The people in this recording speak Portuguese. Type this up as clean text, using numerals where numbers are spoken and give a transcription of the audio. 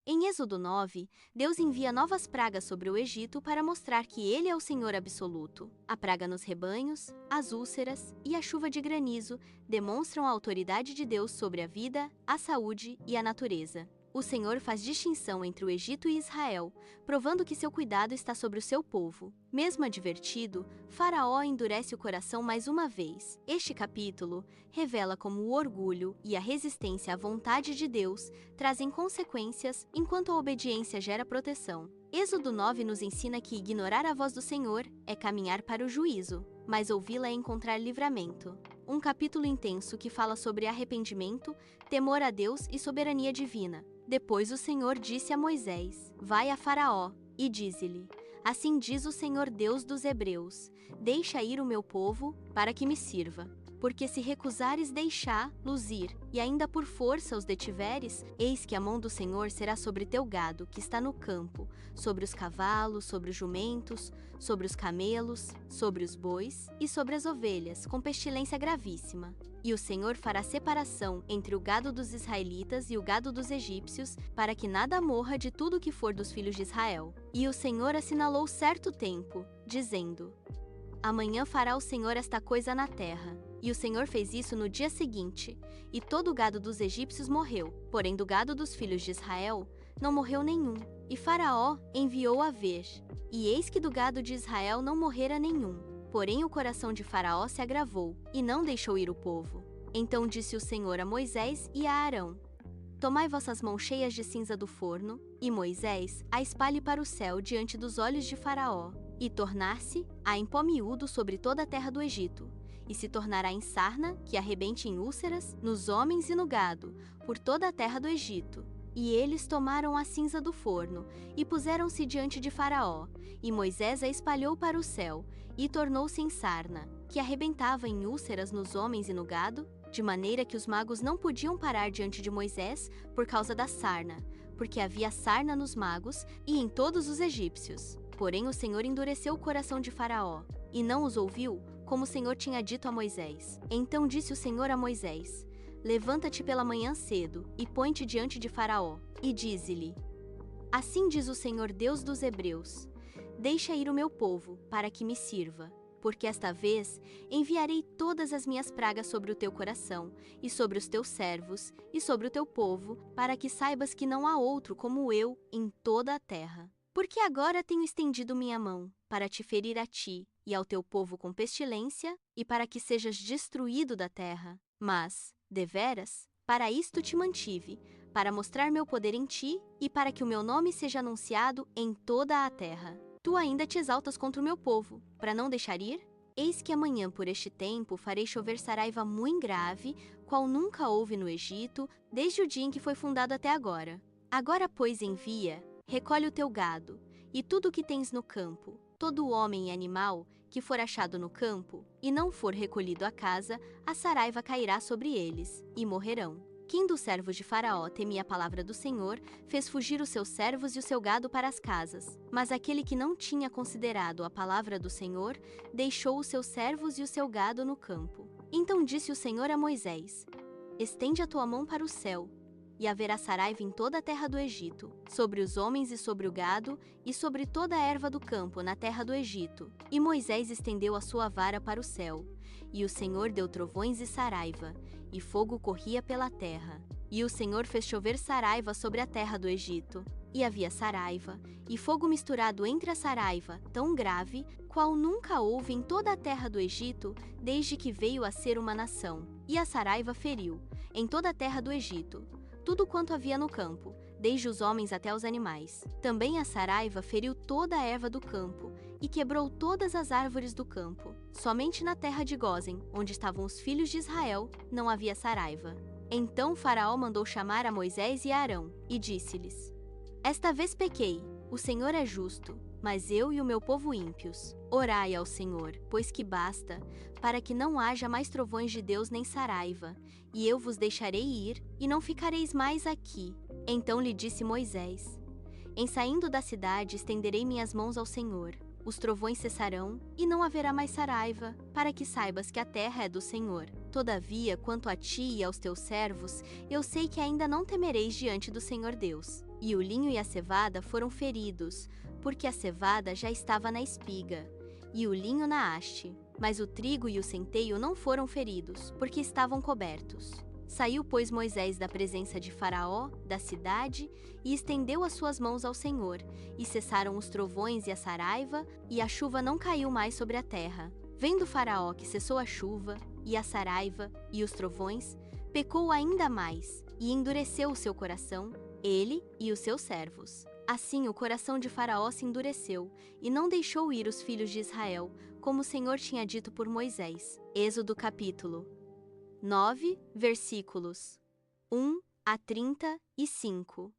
Em Êxodo 9, Deus envia novas pragas sobre o Egito para mostrar que Ele é o Senhor absoluto. A praga nos rebanhos, as úlceras e a chuva de granizo demonstram a autoridade de Deus sobre a vida, a saúde e a natureza. O Senhor faz distinção entre o Egito e Israel, provando que seu cuidado está sobre o seu povo. Mesmo advertido, Faraó endurece o coração mais uma vez. Este capítulo revela como o orgulho e a resistência à vontade de Deus trazem consequências, enquanto a obediência gera proteção. Êxodo 9 nos ensina que ignorar a voz do Senhor é caminhar para o juízo, mas ouvi-la é encontrar livramento. Um capítulo intenso que fala sobre arrependimento, temor a Deus e soberania divina. Depois o Senhor disse a Moisés: Vai a Faraó e dize-lhe: Assim diz o Senhor Deus dos Hebreus: Deixa ir o meu povo, para que me sirva. Porque se recusares deixá-los ir, e ainda por força os detiveres, eis que a mão do Senhor será sobre teu gado, que está no campo, sobre os cavalos, sobre os jumentos, sobre os camelos, sobre os bois e sobre as ovelhas, com pestilência gravíssima. E o Senhor fará separação entre o gado dos israelitas e o gado dos egípcios, para que nada morra de tudo que for dos filhos de Israel. E o Senhor assinalou certo tempo, dizendo: Amanhã fará o Senhor esta coisa na terra. E o Senhor fez isso no dia seguinte, e todo o gado dos egípcios morreu, porém do gado dos filhos de Israel não morreu nenhum. E Faraó enviou a ver, e eis que do gado de Israel não morrera nenhum. Porém o coração de Faraó se agravou, e não deixou ir o povo. Então disse o Senhor a Moisés e a Arão: Tomai vossas mãos cheias de cinza do forno, e Moisés a espalhe para o céu diante dos olhos de Faraó, e tornar-se-á em pó miúdo sobre toda a terra do Egito, e se tornará em sarna, que arrebente em úlceras, nos homens e no gado, por toda a terra do Egito. E eles tomaram a cinza do forno, e puseram-se diante de Faraó, e Moisés a espalhou para o céu, e tornou-se em sarna, que arrebentava em úlceras nos homens e no gado, de maneira que os magos não podiam parar diante de Moisés por causa da sarna, porque havia sarna nos magos e em todos os egípcios. Porém o Senhor endureceu o coração de Faraó, e não os ouviu, como o Senhor tinha dito a Moisés. Então disse o Senhor a Moisés: Levanta-te pela manhã cedo, e põe-te diante de Faraó, e dize-lhe: Assim diz o Senhor Deus dos Hebreus: Deixa ir o meu povo, para que me sirva. Porque esta vez enviarei todas as minhas pragas sobre o teu coração, e sobre os teus servos, e sobre o teu povo, para que saibas que não há outro como eu em toda a terra. Porque agora tenho estendido minha mão, para te ferir a ti, e ao teu povo com pestilência, e para que sejas destruído da terra. Mas, deveras, para isto te mantive, para mostrar meu poder em ti, e para que o meu nome seja anunciado em toda a terra. Tu ainda te exaltas contra o meu povo, para não deixar ir? Eis que amanhã por este tempo farei chover saraiva muito grave, qual nunca houve no Egito, desde o dia em que foi fundado até agora. Agora, pois, envia, recolhe o teu gado, e tudo o que tens no campo, todo homem e animal que for achado no campo, e não for recolhido à casa, a saraiva cairá sobre eles, e morrerão. Quem dos servos de Faraó temia a palavra do Senhor, fez fugir os seus servos e o seu gado para as casas. Mas aquele que não tinha considerado a palavra do Senhor, deixou os seus servos e o seu gado no campo. Então disse o Senhor a Moisés: Estende a tua mão para o céu, e haverá saraiva em toda a terra do Egito, sobre os homens e sobre o gado, e sobre toda a erva do campo na terra do Egito. E Moisés estendeu a sua vara para o céu, e o Senhor deu trovões e saraiva, e fogo corria pela terra. E o Senhor fez chover saraiva sobre a terra do Egito. E havia saraiva, e fogo misturado entre a saraiva, tão grave, qual nunca houve em toda a terra do Egito, desde que veio a ser uma nação. E a saraiva feriu, em toda a terra do Egito, tudo quanto havia no campo, desde os homens até os animais. Também a saraiva feriu toda a erva do campo, e quebrou todas as árvores do campo. Somente na terra de Gósen, onde estavam os filhos de Israel, não havia saraiva. Então Faraó mandou chamar a Moisés e a Arão, e disse-lhes: Esta vez pequei, o Senhor é justo, mas eu e o meu povo ímpios. Orai ao Senhor, pois que basta, para que não haja mais trovões de Deus nem saraiva, e eu vos deixarei ir, e não ficareis mais aqui. Então lhe disse Moisés: Em saindo da cidade estenderei minhas mãos ao Senhor. Os trovões cessarão, e não haverá mais saraiva, para que saibas que a terra é do Senhor. Todavia, quanto a ti e aos teus servos, eu sei que ainda não temereis diante do Senhor Deus. e o linho e a cevada foram feridos, porque a cevada já estava na espiga, e o linho na haste. Mas o trigo e o centeio não foram feridos, porque estavam cobertos. Saiu, pois, Moisés da presença de Faraó, da cidade, e estendeu as suas mãos ao Senhor, e cessaram os trovões e a saraiva, e a chuva não caiu mais sobre a terra. Vendo Faraó que cessou a chuva, e a saraiva, e os trovões, pecou ainda mais, e endureceu o seu coração, ele e os seus servos. Assim o coração de Faraó se endureceu, e não deixou ir os filhos de Israel, como o Senhor tinha dito por Moisés. Êxodo capítulo 9, versículos 1 a 35.